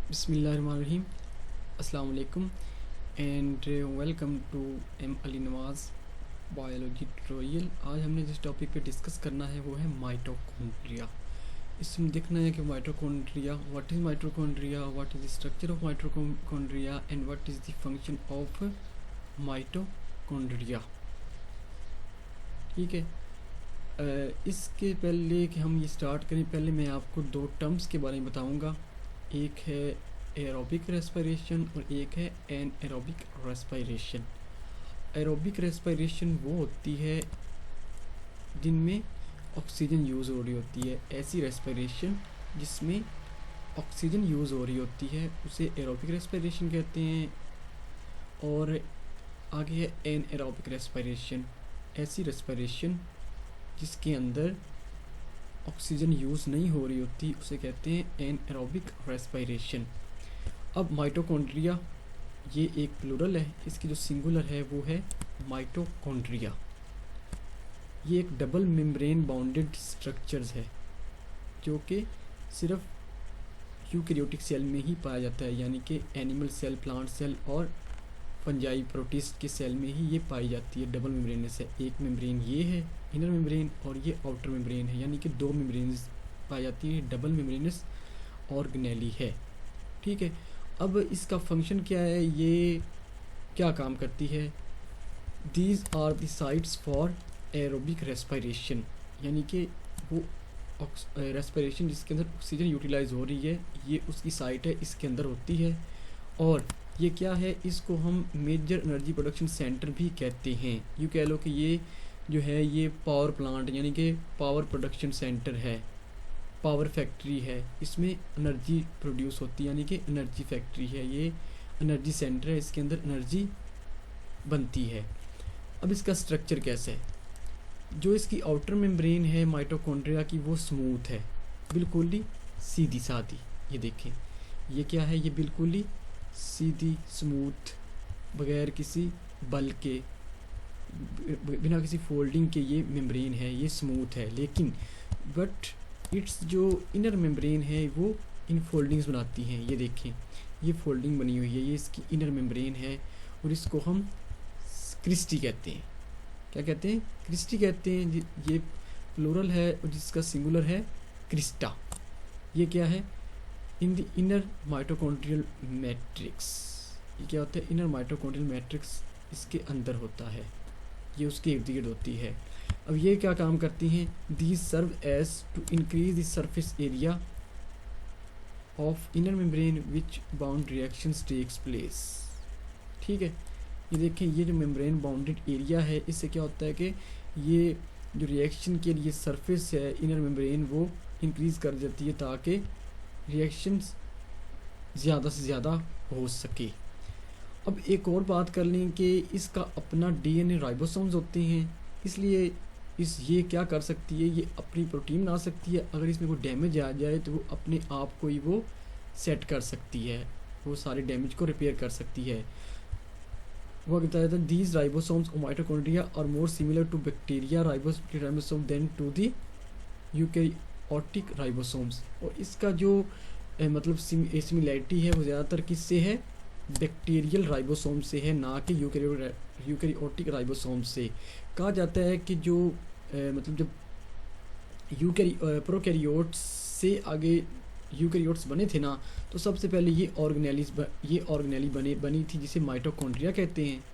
बिस्मिल्लाहिर्रहमानिर्रहीम। अस्सलाम वालेकुम and welcome to M Ali Nawaz biology tutorial. आज हमने जिस टॉपिक पे डिस्कस करना है वो है माइटोकॉन्ड्रिया। इसमें देखना है कि mitochondria, what is mitochondria, what is the structure of mitochondria and what is the function of mitochondria. ठीक है। इसके पहले कि हम ये स्टार्ट करें, पहले मैं आपको दो टर्म्स के बारे में बताऊंगा। एक है एरोबिक रेस्पिरेशन और एक है एनएरोबिक रेस्पिरेशन। एरोबिक रेस्पिरेशन वो होती है जिनमें ऑक्सीजन यूज़ हो रही होती है। ऐसी रेस्पिरेशन जिसमें ऑक्सीजन यूज़ हो रही होती है उसे एरोबिक रेस्पिरेशन कहते हैं। और आगे है एनएरोबिक रेस्पिरेशन, ऐसी रेस्पिरेशन जिसके अंदर ऑक्सीजन यूज़ नहीं हो रही होती उसे कहते हैं एनएरोबिक रेस्पिरेशन। अब माइटोकॉन्ड्रिया ये एक प्लूरल है, इसकी जो सिंगुलर है वो है माइटोकॉन्ड्रिया। ये एक डबल मेम्ब्रेन बाउंडेड स्ट्रक्चर्स है जो कि सिर्फ यूकैरियोटिक सेल में ही पाया जाता है, यानी कि एनिमल सेल, प्लांट सेल और फंजाई प्रोटिस्ट के सेल में ही ये पाई जाती है। डबल मेम्ब्रेनस है, एक मेम्ब्रेन ये है इनर मेम्ब्रेन और ये आउटर मेम्ब्रेन है, यानी कि दो मेम्ब्रेन पाई जाती है। डबल मेम्ब्रेनस ऑर्गेनेली है। ठीक है। अब इसका फंक्शन क्या है, ये क्या काम करती है। These are the sites for aerobic respiration, यानी कि वो रेस्पिरेशन जिसके अंदर ऑक्सीजन यूटिलाइज हो रही है ये उसकी साइट है, इसके अंदर होती है। और ये क्या है, इसको हम मेजर एनर्जी प्रोडक्शन सेंटर भी कहते हैं। यूँ कह लो कि ये जो है ये पावर प्लांट यानी कि पावर प्रोडक्शन सेंटर है, पावर फैक्ट्री है, इसमें एनर्जी प्रोड्यूस होती है, यानी कि एनर्जी फैक्ट्री है, ये एनर्जी सेंटर है, इसके अंदर एनर्जी बनती है। अब इसका स्ट्रक्चर कैसा है, जो इसकी आउटर मेम्ब्रेन है माइटोकॉन्ड्रिया की वो स्मूथ है, बिल्कुल ही सीधी सादी। ये देखें, ये क्या है, ये बिल्कुल ही सीधी स्मूथ, बगैर किसी बल के, बिना किसी फोल्डिंग के ये मेम्ब्रेन है, ये स्मूथ है। लेकिन बट इट्स जो इनर मेम्ब्रेन है वो इन फोल्डिंग्स बनाती हैं। ये देखें, ये फोल्डिंग बनी हुई है, ये इसकी इनर मेम्ब्रेन है और इसको हम क्रिस्टी कहते हैं। क्या कहते हैं, क्रिस्टी कहते हैं। ये प्लूरल है और जिसका सिंगुलर है क्रिस्टा। ये क्या है, in the inner mitochondrial matrix. ये क्या होता है, इनर माइटोकॉन्ड्रियल मैट्रिक्स इसके अंदर होता है, ये उसके इर्द गिर्द होती है। अब ये क्या काम करती हैं, these serve as to increase the surface area of inner membrane which bound reactions takes place. ठीक है। ये देखें, ये जो मेम्ब्रेन बाउंडेड एरिया है इससे क्या होता है कि ये जो रिएक्शन के लिए सरफेस है इनर मेम्ब्रेन वो इंक्रीज़ कर जाती है ताकि रिएक्शंस ज़्यादा से ज़्यादा हो सके। अब एक और बात कर लें कि इसका अपना डीएनए राइबोसोम्स होते हैं, इसलिए ये क्या कर सकती है, ये अपनी प्रोटीन बना सकती है। अगर इसमें कोई डैमेज आ जाए तो वो अपने आप को ही वो सेट कर सकती है, वो सारे डैमेज को रिपेयर कर सकती है। वो बताया था these ribosomes of mitochondria are more similar to bacteria ribosome than to the eukaryotic ribosomes. और इसका जो मतलब सिमिलैरिटी है वो ज़्यादातर किससे है, बैक्टीरियल राइबोसोम से है, ना कि यूकैरियोटिक राइबोसोम से। कहा जाता है कि जो मतलब जब प्रोकैरियोट्स से आगे यूकैरियोट्स बने थे ना, तो सबसे पहले ये ऑर्गेनेली बनी थी जिसे माइटोकॉन्ड्रिया कहते हैं।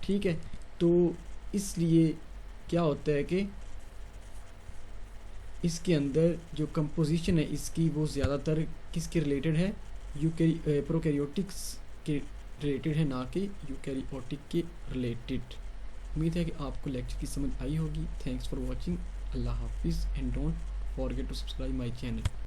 ठीक है। तो इसलिए क्या होता है कि इसके अंदर जो कंपोजिशन है इसकी वो ज़्यादातर किसके रिलेटेड है, प्रोकैरियोटिक्स के रिलेटेड है, ना कि यूकैरियोटिक के रिलेटेड। उम्मीद है कि आपको लेक्चर की समझ आई होगी। Thanks for watching. अल्लाह हाफिज़ and don't forget to subscribe my channel.